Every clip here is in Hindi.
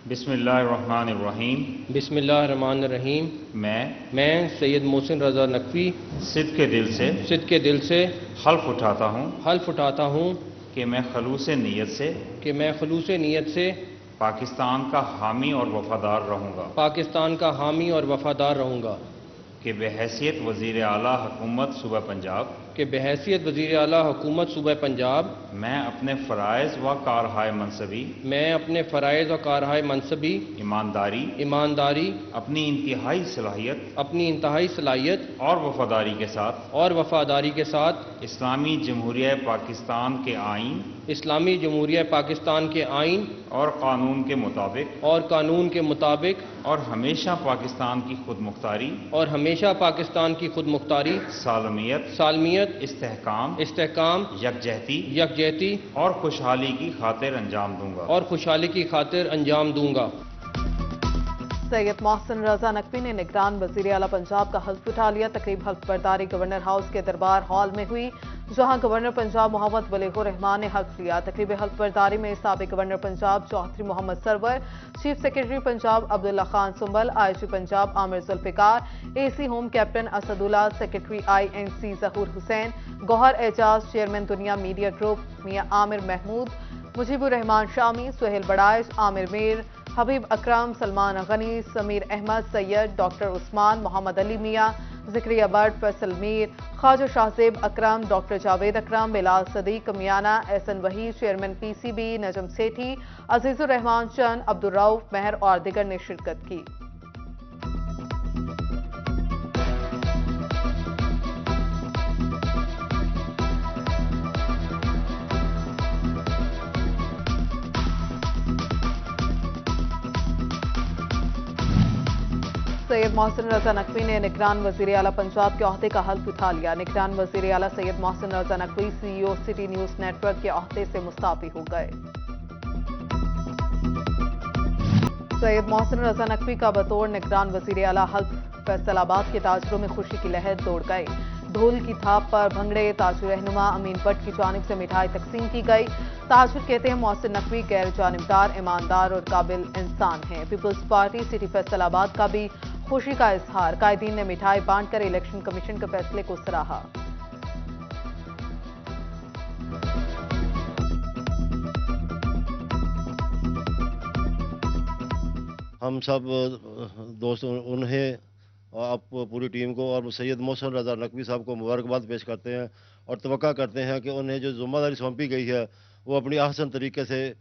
बिस्मिल्लाहिर्रहमानिर्रहीम। बिस्मिल्लाहिर्रहमानिर्रहीम। मैं सैयद मोहसिन रज़ा नकवी सिद्क़ के दिल से हल्फ उठाता हूँ कि मैं खलूस नीयत से पाकिस्तान का हामी और वफादार रहूँगा कि बहैसियत वज़ीर आला हुकूमत सूबा पंजाब मैं अपने फ़राइज़ व कारहाय मनसबी ईमानदारी अपनी इंतहाई सलाहियत और वफादारी के साथ इस्लामी जमहूरिया पाकिस्तान के आइन और कानून के मुताबिक और हमेशा पाकिस्तान की खुदमुख्तारी सालमियत इस्तेहकाम यकजहती और खुशहाली की खातिर अंजाम दूंगा। सैयद मोहसिन रज़ा नकवी ने निगरान वज़ीर आला पंजाब का हल्फ उठा लिया। तकरीब हल्फ बर्दारी गवर्नर हाउस के दरबार हॉल में हुई, जहां गवर्नर पंजाब मोहम्मद वलीहुर रहमान ने हल्फ लिया। तकरीब हल्फ बर्दारी में साबिक governor Punjab Chaudhry Mohammad Sarwar, chief secretary Punjab Abdullah Khan Sumbal, IG Punjab Aamir Zulfiqar, AC home captain Asadullah, secretary INC Zahoor Hussain, Gohar Ejaz, chairman Dunya media group Mian Aamir Mahmood, Mujibur Rehman Shami, Suhail Badaish, Aamir Mir, Habib Akram, Salman Ghani, Sameer Ahmed, Syed doctor Usman, Mohammad Ali Mian, Zakaria but, Faisal Mir, Khwaja Shahzeb Akram, doctor Javed अकरम, बिलाल सदीक मियाना, एहसन वही, चेयरमैन PCB नजम सेठी, अजीजुर रहमान चंद, अब्दुल रऊफ महर और दिगर ने शिरकत की। सैयद मोहसिन रज़ा नकवी ने निगरान वज़ीर आला पंजाब के ओहदे का हल्फ उठा लिया। निगरान वज़ीर आला Syed Mohsin Raza Naqvi CEO city news network के ओहदे से मुस्ताफी हो गए। सैयद मोहसिन रज़ा नकवी का बतौर निगरान वज़ीर आला हल्फ फैसलाबाद के ताजरों में खुशी की लहर दौड़ गए। ढोल की थाप पर भंगड़े, ताजुर रहनुमा अमीन भट्ट की जानिब से मिठाई तकसीम की गई। ताजुर कहते हैं मोहसिन नकवी गैर जानिबदार, ईमानदार और काबिल इंसान हैं। पीपल्स पार्टी सिटी फैसलाबाद का भी खुशी का इजहार। कायदीन ने मिठाई बांटकर इलेक्शन कमीशन के फैसले को सराहा। हम सब दोस्त उन्हें आप पूरी टीम को और सैयद मोहसिन रज़ा नकवी साहब को मुबारकबाद पेश करते हैं और तवक्का करते हैं कि उन्हें जो जिम्मेदारी सौंपी गई है वो अपनी आसान तरीके से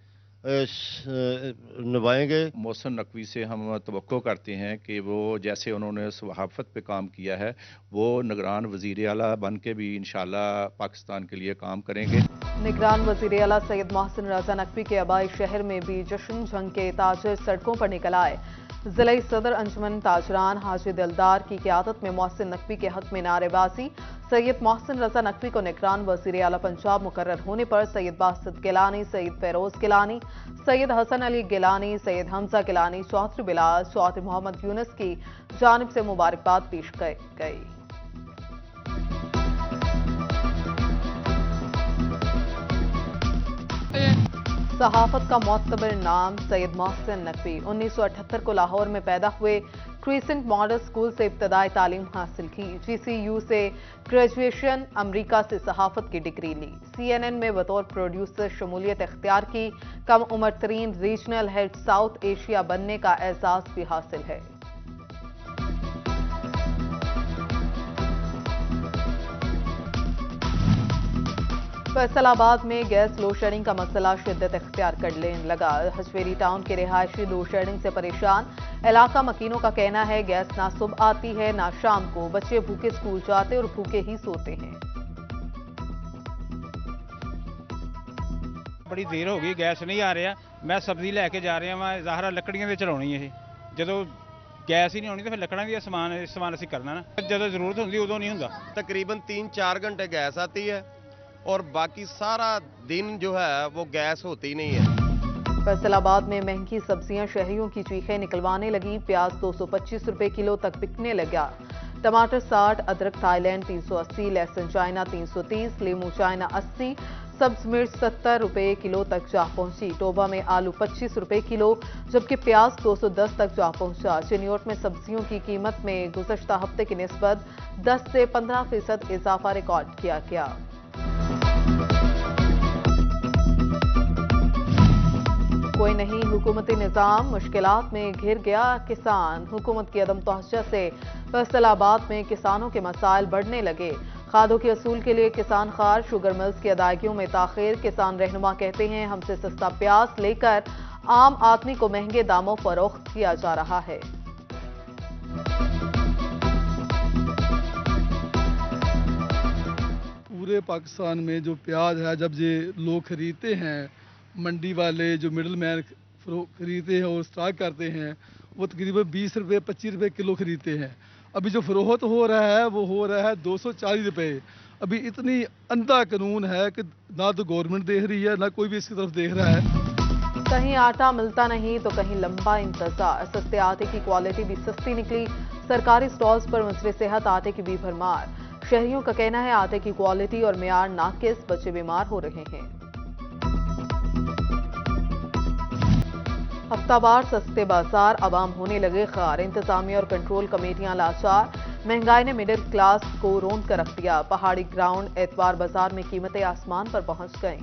निभाएंगे। मोहसिन नकवी से हम तवक्को करते हैं कि वो जैसे उन्होंने सहाफ़त पे काम किया है वो निगरान वज़ीर आला बन के भी इंशाअल्लाह पाकिस्तान के लिए काम करेंगे। निगरान वज़ीर आला सैयद मोहसिन रज़ा नकवी के आबाई शहर में भी जश्न जंग के ताजर सड़कों पर निकल आए। जिला सदर अंजुमन ताजरान हाजी दिलदार की क़यादत में मोहसिन नकवी के हक में नारेबाजी। सैयद मोहसिन रज़ा नकवी को निगरान वज़ीर आला पंजाब मुकर्रर होने पर सैयद बासित गिलानी, सैयद फेरोज गिलानी, सैयद हसन अली गिलानी, सैयद हमजा गिलानी, चौधरी बिलाल, चौधरी मोहम्मद यूनुस की जानिब से मुबारकबाद पेश गई। सहाफत का मोतबर नाम सैयद मोहसिन नकवी 1978 को लाहौर में पैदा हुए। क्रिसेंट मॉडल स्कूल से इब्तदाई तालीम हासिल की। GCU से ग्रेजुएशन, अमरीका से सहाफत की डिग्री ली। CNN में बतौर प्रोड्यूसर शमूलियत इख्तियार की। कम उम्र तरीन रीजनल हेड साउथ एशिया बनने का एजाज भी हासिल है। फैसलाबाद में गैस लोड शेडिंग का मसला शिद्दत इख्तियार कर लेने लगा। हजवेरी टाउन के रिहायशी लोड शेडिंग से परेशान। इलाका मकीनों का कहना है गैस ना सुबह आती है ना शाम को। बच्चे भूखे स्कूल जाते और भूखे ही सोते हैं। बड़ी देर हो गई गैस नहीं आ रहा। मैं सब्जी लैके जा रहा मैं ज़ाहरा लकड़ियां चलानी है। जो गैस ही नहीं होनी तो फिर लकड़ा भी समान असी करना ना। जो जरूरत होंगी उदों नहीं होंदा। तकरीबन 3-4 घंटे गैस आती है और बाकी सारा दिन जो है वो गैस होती नहीं है। फैसलाबाद में महंगी सब्जियां शहरियों की चीखें निकलवाने लगी। प्याज 225 रुपए किलो तक बिकने लगा। टमाटर 60, अदरक थाईलैंड 380, लहसुन चाइना 330, लीमू चाइना 80, सब्ज मिर्च 70 रुपए किलो तक जा पहुंची। टोबा में आलू 25 रुपए किलो, जबकि प्याज 210 तक जा पहुंचा। चिन्योट में सब्जियों की कीमत में गुज़श्ता हफ्ते की निस्बत 10 से 15% इजाफा रिकॉर्ड किया गया। कोई नहीं हुकूमती निज़ाम, मुश्किलात में घिर गया किसान। हुकूमत की अदम तवज्जो से फैसलाबाद में किसानों के मसाइल बढ़ने लगे। खादों के असूल के लिए किसान खार, शुगर मिल्स की अदायगियों में ताखिर। किसान रहनुमा कहते हैं हमसे सस्ता प्याज लेकर आम आदमी को महंगे दामों फरोख्त किया जा रहा है। पूरे पाकिस्तान में जो प्याज है, जब ये लोग खरीदते हैं, मंडी वाले जो मिडल मैन खरीदते हैं और स्टॉक करते हैं, वो तकरीबन 20 रुपये 25 रुपये किलो खरीदते हैं। अभी जो फरोख्त हो रहा है वो हो रहा है 240 रुपये। अभी इतनी अंधा कानून है कि ना तो गवर्नमेंट देख रही है, ना कोई भी इसकी तरफ देख रहा है। कहीं आटा मिलता नहीं तो कहीं लंबा इंतजार। सस्ते आटे की क्वालिटी भी सस्ती निकली। सरकारी स्टॉल्स पर मुजरे सेहत आटे की भी भरमार। शहरियों का कहना है आटे की क्वालिटी और मेयार नाकिस, बच्चे बीमार हो रहे हैं। हफ्तावार सस्ते बाजार अवाम होने लगे खार। इंतजामिया और कंट्रोल कमेटियां लाचार। महंगाई ने मिडिल क्लास को रोंद कर रख दिया। पहाड़ी ग्राउंड एतवार बाजार में कीमतें आसमान पर पहुंच गईं।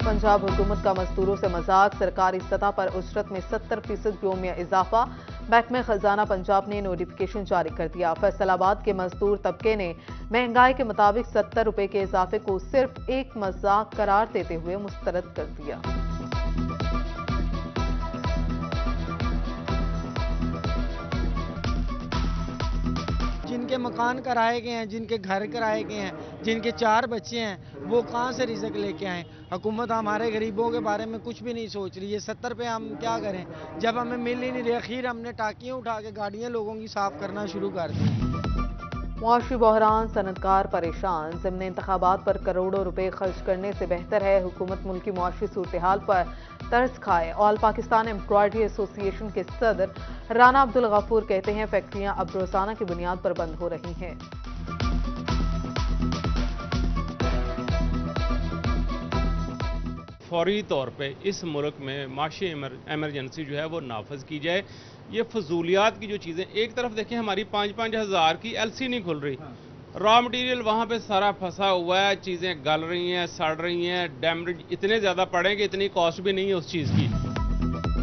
पंजाब हुकूमत का मजदूरों से मजाक। सरकारी सतह पर उजरत में 70% योमिया इजाफा। महकमा खजाना पंजाब ने नोटिफिकेशन जारी कर दिया। फैसलाबाद के मजदूर तबके ने महंगाई के मुताबिक 70 रुपए के इजाफे को सिर्फ एक मजाक करार देते हुए मुस्तरद कर दिया। जिनके मकान कराए गए हैं, जिनके घर कराए गए हैं, जिनके 4 बच्चे हैं, वो कहाँ से रिज़्क लेके आए? हुकूमत हमारे गरीबों के बारे में कुछ भी नहीं सोच रही है। 70 रुपये हम क्या करें जब हमें मिल ही नहीं रही। आखिर हमने टाकियाँ उठा के गाड़ियाँ लोगों की साफ करना शुरू कर दी। मुआशी बहरान, सनतकार परेशान। ज़िम्न इंतखाबात पर करोड़ों रुपए खर्च करने से बेहतर है हुकूमत मुल्की मुआशी सूरत हाल पर तर्स खाए। ऑल पाकिस्तान एम्प्लॉयडरी एसोसिएशन के सदर राना अब्दुल गफूर कहते हैं फैक्ट्रियां अब रोजाना की बुनियाद पर बंद हो रही हैं। फौरी तौर पे इस मुल्क में माशी एमरजेंसी जो है वो नाफज की जाए। ये फजूलियात की जो चीज़ें, एक तरफ देखें हमारी 5-5 हज़ार की एलसी नहीं खुल रही, रॉ मटेरियल वहाँ पे सारा फंसा हुआ है, चीज़ें गल रही हैं, सड़ रही हैं, डैमेज इतने ज़्यादा पड़े कि इतनी कॉस्ट भी नहीं है उस चीज़ की।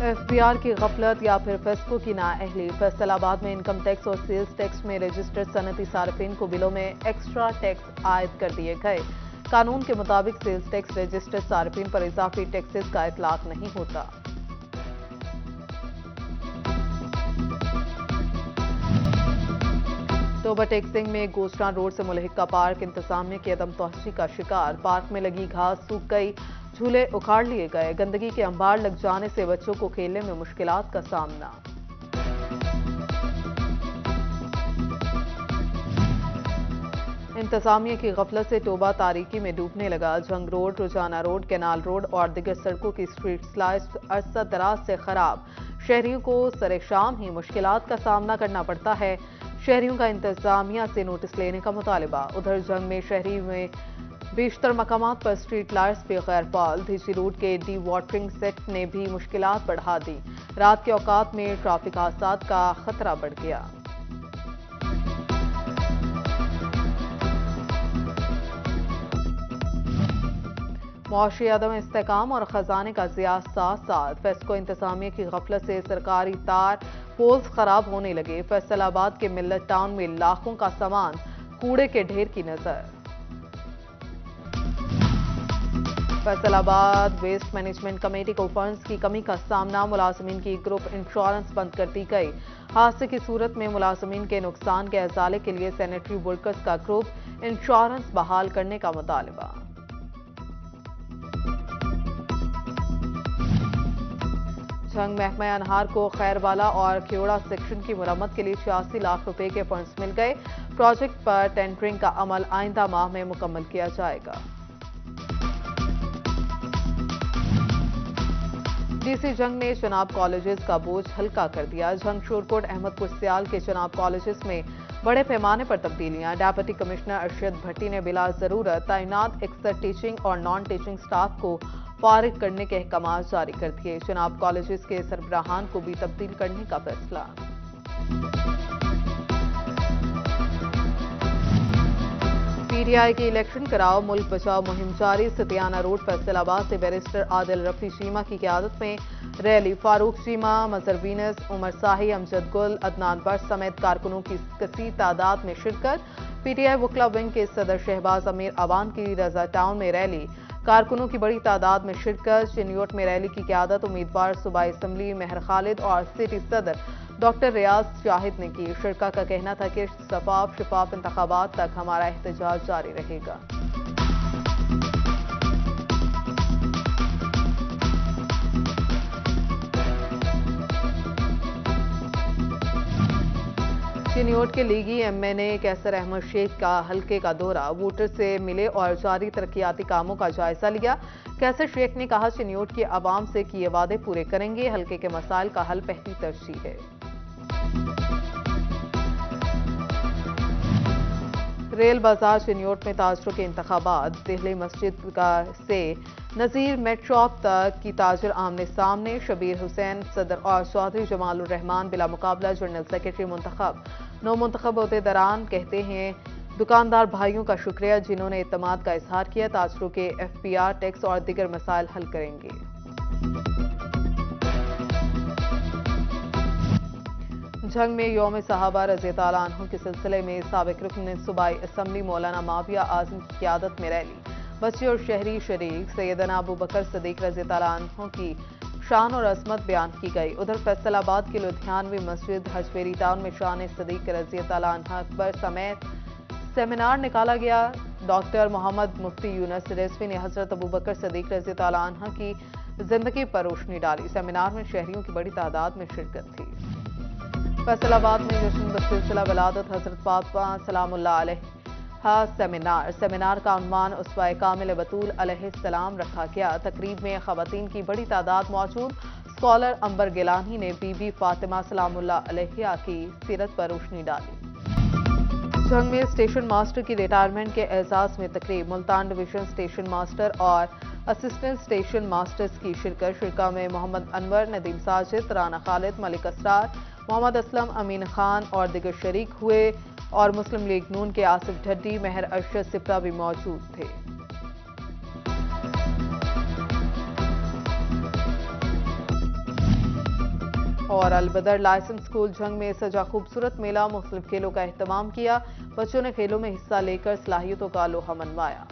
एफबीआर की गफलत या फिर फेस्को की नाअहली। फैसलाबाद में इनकम टैक्स और सेल्स टैक्स में रजिस्टर्ड सनती सार्फिन को बिलों में एक्स्ट्रा टैक्स आयद कर दिए गए। कानून के मुताबिक सेल्स टैक्स रजिस्टर्ड सार्फिन पर इजाफी टैक्सेस का इतलाक नहीं होता। टोबा टेक्सिंग में गोस्टा रोड से मुलहिका पार्क इंतजामिया की अदम तवज्जो का शिकार। पार्क में लगी घास सूख गई, झूले उखाड़ लिए गए। गंदगी के अंबार लग जाने से बच्चों को खेलने में मुश्किलात का सामना। इंतजामिया की गफलत से टोबा तारीकी में डूबने लगा। जंग रोड, रोजाना रोड, कैनाल रोड और दिगर सड़कों की स्ट्रीट लाइट्स अरसा दराज से खराब। शहरियों को सरे शाम ही मुश्किलात का सामना करना पड़ता है। शहरियों का इंतजामिया से नोटिस लेने का मुतालबा। उधर जंग में शहरी में बेशतर मकामात पर स्ट्रीट लाइट्स भी गैर फाल। धीसी रोड के डी वाटरिंग सेट ने भी मुश्किलात बढ़ा दी। रात के औकात में ट्रैफिक हादसात का खतरा बढ़ गया। मुआशी अदम इस्तेकाम और खजाने का ज़िया साथ साथ। फेस्को इंतजामिया की गफलत से सरकारी तार पोल्स खराब होने लगे। फैसलाबाद के मिल्लत टाउन में लाखों का सामान कूड़े के ढेर की नजर। फैसलाबाद वेस्ट मैनेजमेंट कमेटी को फंड्स की कमी का सामना। मुलाजमीन की ग्रुप इंश्योरेंस बंद कर दी गई। हादसे की सूरत में मुलाजमीन के नुकसान के अजाले के लिए सैनिटरी वर्कर्स का ग्रुप इंश्योरेंस बहाल करने का मुतालबा। जंग महकमा अनहार को खैरवाला और खेड़ा सेक्शन की मुरम्मत के लिए 86 लाख रुपए के फंड्स मिल गए। प्रोजेक्ट पर टेंडरिंग का अमल आइंदा माह में मुकम्मल किया जाएगा। डीसी जंग ने चनाब कॉलेजेस का बोझ हल्का कर दिया। जंग शोरकोट अहमदपुर सियाल के चनाब कॉलेजेस में बड़े पैमाने पर तब्दीलियां। डेप्यूटी कमिश्नर अरशद भट्टी ने बिला जरूरत तैनात अक्सर टीचिंग और नॉन टीचिंग स्टाफ को फारिग करने के अहकाम जारी कर दिए। जनाब कॉलेजेस के सरबराहान को भी तब्दील करने का फैसला। पीटीआई की इलेक्शन कराओ मुल्क बचाओ मुहिम जारी। सतियाना रोड फैसलाबाद से बैरिस्टर आदिल रफी चीमा की क़यादत में रैली। फारूक चीमा, मजहर वीनस, उमर शाही, अमजद गुल, अदनान बख्श समेत कारकुनों की कसीर तादाद में शिरकत। पीटीआई वकला विंग के सदर शहबाज अमीर अवान की रजा टाउन में रैली। कारकुनों की बड़ी तादाद में शिरकत। चिन्योट में रैली की क़यादत उम्मीदवार सूबाई असम्बली मेहर खालिद और सिटी सदर डॉक्टर रियाज शाहिद ने की। शिरका का कहना था कि शफाफ इंतखाबात तक हमारा एहतजाज जारी रहेगा। चिन्योट के लीगी एमएनए कैसर अहमद शेख का हल्के का दौरा। वोटर से मिले और जारी तरक्याती कामों का जायजा लिया। कैसर शेख ने कहा चिन्योट की आवाम से किए वादे पूरे करेंगे। हल्के के मसाइल का हल पहली तरजीह है। रेल बाजार चिन्योट में ताजरों के इंतखाबात। दिल्ली मस्जिद से नज़ीर मेट शॉप तक की ताजर आमने सामने। शबीर हुसैन सदर और चौधरी जमालुर रहमान बिला मुकाबला जनरल सेक्रेटरी मुंतखब। नौ मुंतखब अहदेदारान कहते हैं दुकानदार भाइयों का शुक्रिया जिन्होंने इत्तेमाद का इजहार किया। ताजरों के एफपीआर टैक्स और दीगर मसाइल हल करेंगे। जंग में यौम सहाबा रज़ी अल्लाह अन्हु के सिलसिले में साबिक रुकन सूबाई असम्बली मौलाना माविया आजम की क़यादत में रैली। बच्चे और शहरी शरीक। सैयदना अबू बकर सदीक रज़ी अल्लाह अन्हु की शान और अजमत बयान की गई। उधर फैसलाबाद के लुधियानवी मस्जिद हजवेरी टाउन में शान सदीक रज़ी अल्लाह अन्हा अकबर समेत सेमिनार निकाला गया। डॉक्टर मोहम्मद मुफ्ती यूनुस रिजवी ने हजरत अबू बकर सदीक रज़ी अल्लाह अन्हा की जिंदगी पर रोशनी डाली। सेमिनार में शहरियों की बड़ी तादाद में शिरकत थी। फैसलाबाद में जश्न बसिलसिला वलादत हजरत फातिमा सलामुल्लाह अलैहा सेमिनार का उन्वान उसवाए कामिल बतूल अलैहिस्सलाम रखा गया। तकरीब में खवातीन की बड़ी तादाद मौजूद। स्कॉलर अंबर गिलानी ने बीबी फातिमा सलामुल्लाह अलैहा की सीरत पर रोशनी डाली। जंग में स्टेशन मास्टर की रिटायरमेंट के एजाज में तकरीब। मुल्तान डिवीजन स्टेशन मास्टर और असिस्टेंट स्टेशन मास्टर्स की शिरकत। शिरका में मोहम्मद अनवर, नदीम साजिद, राना खालिद, मलिक असरार, मोहम्मद असलम, अमीन खान और दिगर शरीक हुए और मुस्लिम लीग नून के आसिफ ढड्डी, मेहर अरशद सिप्रा भी मौजूद थे। और अलबदर लाइसेंस स्कूल जंग में सजा खूबसूरत मेला। मुख्तलिफ खेलों का एहतमाम किया। बच्चों ने खेलों में हिस्सा लेकर सलाहियतों का लोहा मनवाया।